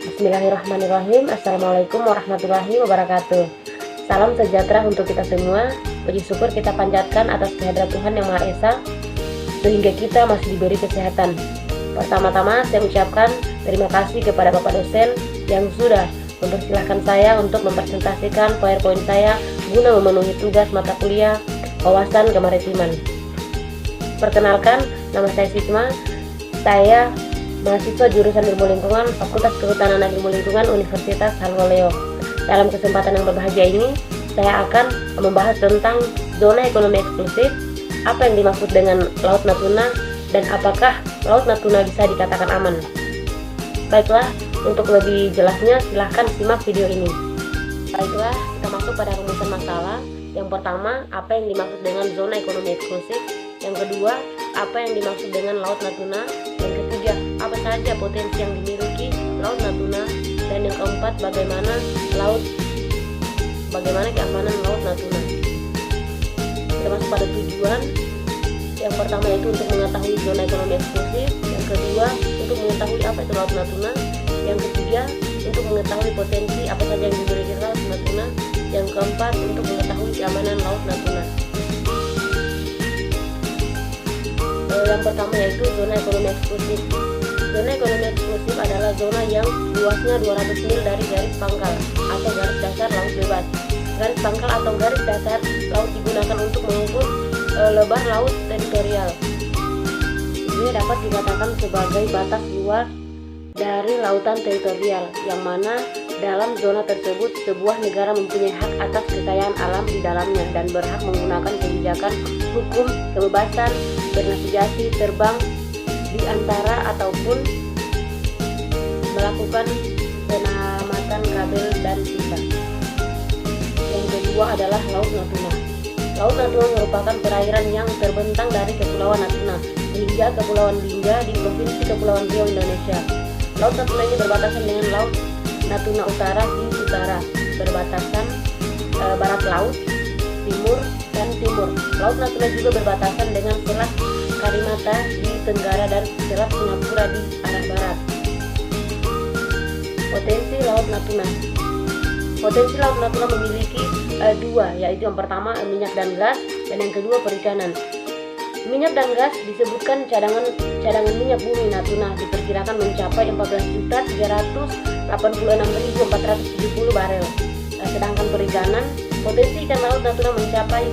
Bismillahirrahmanirrahim. Assalamualaikum warahmatullahi wabarakatuh. Salam sejahtera untuk kita semua. Puji syukur kita panjatkan atas kehadirat Tuhan Yang Maha Esa sehingga kita masih diberi kesehatan. Pertama-tama saya ucapkan terima kasih kepada Bapak dosen yang sudah mempersilahkan saya untuk mempresentasikan PowerPoint saya guna memenuhi tugas mata kuliah wawasan kemaritiman. Perkenalkan, nama saya Sisma. Saya mahasiswa jurusan Ilmu Lingkungan, Fakultas Kehutanan dan Ilmu Lingkungan Universitas Halmoleo. Dalam kesempatan yang berbahagia ini, saya akan membahas tentang zona ekonomi eksklusif, apa yang dimaksud dengan Laut Natuna, dan apakah Laut Natuna bisa dikatakan aman. Baiklah, untuk lebih jelasnya silahkan simak video ini. Baiklah, kita masuk pada rumusan masalah. Yang pertama, apa yang dimaksud dengan zona ekonomi eksklusif? Yang kedua, apa yang dimaksud dengan Laut Natuna? Yang ketiga, apa saja potensi yang dimiliki Laut Natuna? Dan yang keempat, bagaimana keamanan Laut Natuna? Kita masuk pada tujuan. Yang pertama yaitu untuk mengetahui zona ekonomi eksklusif. Yang kedua, untuk mengetahui apa itu Laut Natuna. Yang ketiga, untuk mengetahui potensi apa saja yang dimiliki Laut Natuna. Yang keempat, untuk mengetahui keamanan Laut Natuna. Yang pertama yaitu zona ekonomi eksklusif. Zona ekonomi eksklusif adalah zona yang luasnya 200 mil dari garis pangkal atau garis dasar laut bebas. Garis pangkal atau garis dasar laut digunakan untuk mengukur lebar laut teritorial. Ini dapat dikatakan sebagai batas luar dari lautan teritorial, yang mana dalam zona tersebut sebuah negara mempunyai hak atas kekayaan alam di dalamnya dan berhak menggunakan kebijakan hukum, kebebasan bernavigasi, terbang di antara ataupun melakukan penamatan kabel dan pipa. Yang kedua adalah Laut Natuna. Laut Natuna merupakan perairan yang terbentang dari Kepulauan Natuna hingga Kepulauan Lingga di Provinsi Kepulauan Riau, Indonesia. Laut Natuna ini berbatasan dengan Laut Natuna Utara di utara, berbatasan barat laut, timur, dan timur. Laut Natuna juga berbatasan dengan Selat Karimata di tenggara dan Selat Singapura di arah barat. Potensi Laut Natuna. Potensi Laut Natuna memiliki dua, yaitu yang pertama minyak dan gas, dan yang kedua perikanan. Minyak dan gas disebutkan cadangan minyak bumi Natuna diperkirakan mencapai 14.386.470 barel. Sedangkan perikanan, potensi ikan laut Natuna mencapai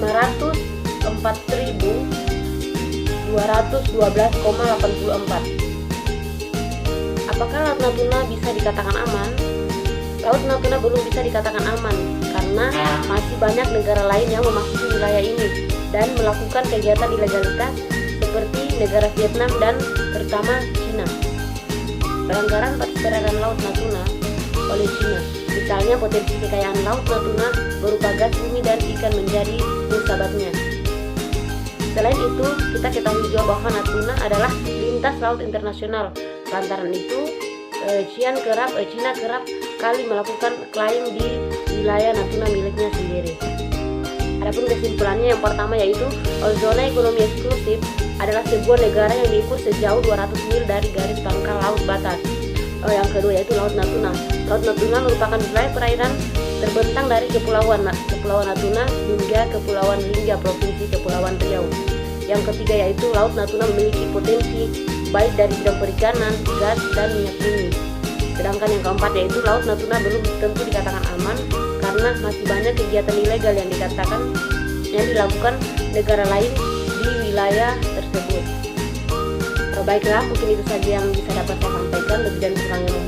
504.212,84. Apakah Laut Natuna bisa dikatakan aman? Laut Natuna belum bisa dikatakan aman karena masih banyak negara lain yang memasuki wilayah ini dan melakukan kegiatan ilegalitas seperti negara Vietnam dan terutama Cina. Pelanggaran perairan Laut Natuna oleh Cina, misalnya potensi kekayaan Laut Natuna berupa gas bumi dan ikan menjadi musabatnya. Selain itu, kita ketahui juga bahwa Natuna adalah lintas laut internasional. Lantaran itu, Cina kerap kali melakukan klaim di wilayah Natuna miliknya sendiri. Adapun kesimpulannya, yang pertama yaitu zona ekonomi eksklusif adalah sebuah negara yang diukur sejauh 200 mil dari garis pangkal laut batas. Yang kedua yaitu Laut Natuna. Laut Natuna merupakan wilayah perairan terbentang dari Kepulauan Natuna hingga Kepulauan Lingga Provinsi Kepulauan Riau. Yang ketiga yaitu Laut Natuna memiliki potensi baik dari bidang perikanan, gas, dan minyak bumi. Sedangkan yang keempat yaitu Laut Natuna belum tentu dikatakan aman karena masih banyak kegiatan ilegal yang dilakukan negara lain di wilayah tersebut. Baiklah, mungkin itu saja yang bisa dapat saya sampaikan. Lebih dan kurangnya